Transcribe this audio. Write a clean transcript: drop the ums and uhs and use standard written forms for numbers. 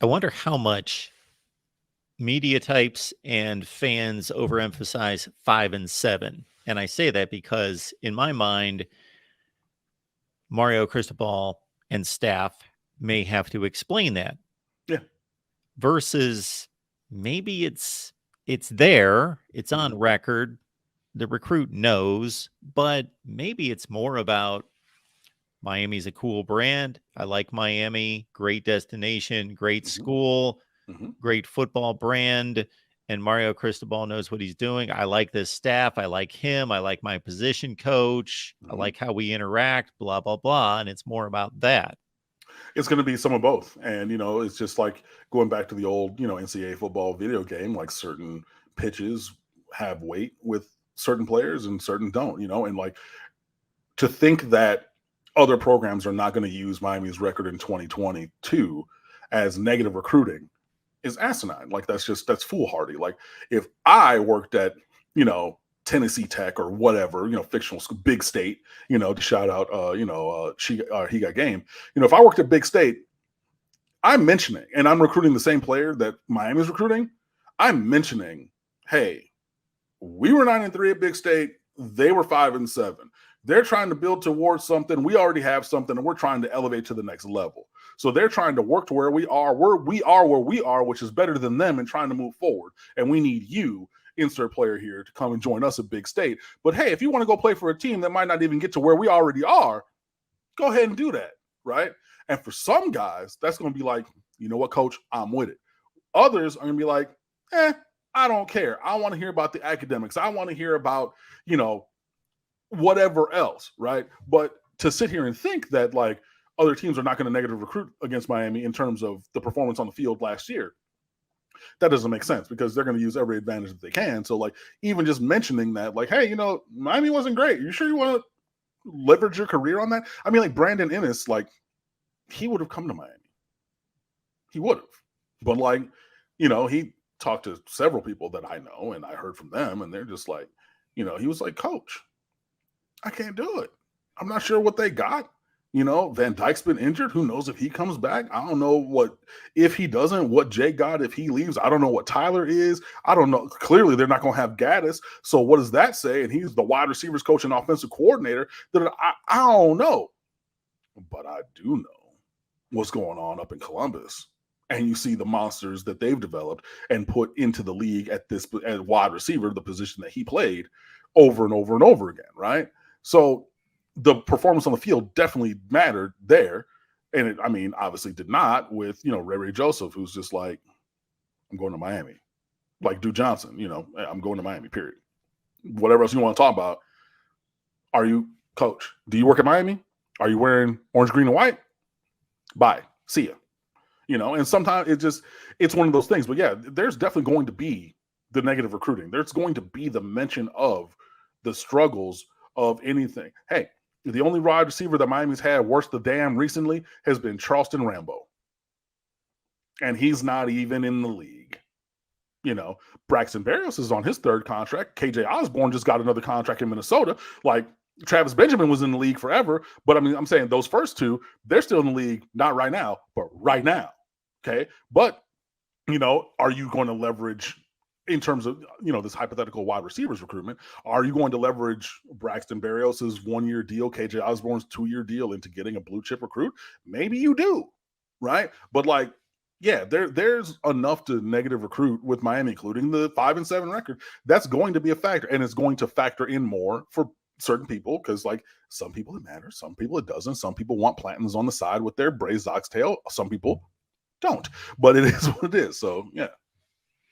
wonder how much media types and fans overemphasize 5 and 7. And I say that because in my mind, Mario Cristobal and staff may have to explain that. Yeah. Versus maybe it's there, it's on record, the recruit knows, but maybe it's more about Miami's a cool brand. I like Miami, great destination, great school, great football brand. And Mario Cristobal knows what he's doing. I like this staff. I like him. I like my position coach. I like how we interact, blah, blah, blah. And it's more about that. It's going to be some of both. And, it's just like going back to the old, NCAA football video game, like certain pitches have weight with certain players and certain don't, and like to think that other programs are not going to use Miami's record in 2022 as negative recruiting is asinine. Like that's foolhardy. Like if I worked at, Tennessee Tech or whatever, fictional school, Big State, to shout out, he got game. If I worked at Big State, I'm mentioning, and I'm recruiting the same player that Miami's recruiting. I'm mentioning, hey, we were 9-3 at Big State. They were 5-7. They're trying to build towards something. We already have something, and we're trying to elevate to the next level. So they're trying to work to where we are, where we are, which is better than them, and trying to move forward. And we need you, insert player here, to come and join us at Big State. But hey, if you want to go play for a team that might not even get to where we already are, go ahead and do that, right? And for some guys, that's going to be like, you know what, coach, I'm with it. Others are going to be like, I don't care. I want to hear about the academics. I want to hear about, whatever else, right? But to sit here and think that like other teams are not going to negative recruit against Miami in terms of the performance on the field last year, that doesn't make sense because they're going to use every advantage that they can. So like even just mentioning that, like, hey, Miami wasn't great. You sure you want to leverage your career on that? I mean, like Brandon Ennis, like he would have come to Miami. He would have. But like, he talked to several people that I know and I heard from them and they're just like, he was like, coach, I can't do it. I'm not sure what they got. Van Dyke's been injured. Who knows if he comes back? I don't know if he doesn't, what Jake got if he leaves. I don't know what Tyler is. I don't know. Clearly, they're not going to have Gaddis. So what does that say? And he's the wide receivers coach and offensive coordinator. That I don't know. But I do know what's going on up in Columbus. And you see the monsters that they've developed and put into the league at wide receiver, the position that he played over and over and over again, right? So the performance on the field definitely mattered there. And it, obviously did not with, Ray Joseph, who's just like, I'm going to Miami. Like Duke Johnson, I'm going to Miami, period. Whatever else you want to talk about. Are you, coach, do you work at Miami? Are you wearing orange, green, and white? Bye. See ya. And sometimes it's one of those things. But yeah, there's definitely going to be the negative recruiting. There's going to be the mention of the struggles of anything. Hey, the only wide receiver that Miami's had worse the damn recently has been Charleston Rambo. And he's not even in the league. Braxton Berrios is on his third contract. KJ Osborne just got another contract in Minnesota. Like Travis Benjamin was in the league forever. But I'm saying those first two, they're still in the league, not right now, but right now. Okay. But, are you going to leverage in terms of, this hypothetical wide receivers recruitment, are you going to leverage Braxton Berrios' 1-year deal, KJ Osborne's 2-year deal into getting a blue chip recruit? Maybe you do, right? But like, yeah, there's enough to negative recruit with Miami, including the 5-7 record. That's going to be a factor, and it's going to factor in more for certain people because, like, some people it matters, some people it doesn't. Some people want plantains on the side with their braised oxtail. Some people don't, but it is what it is. So yeah.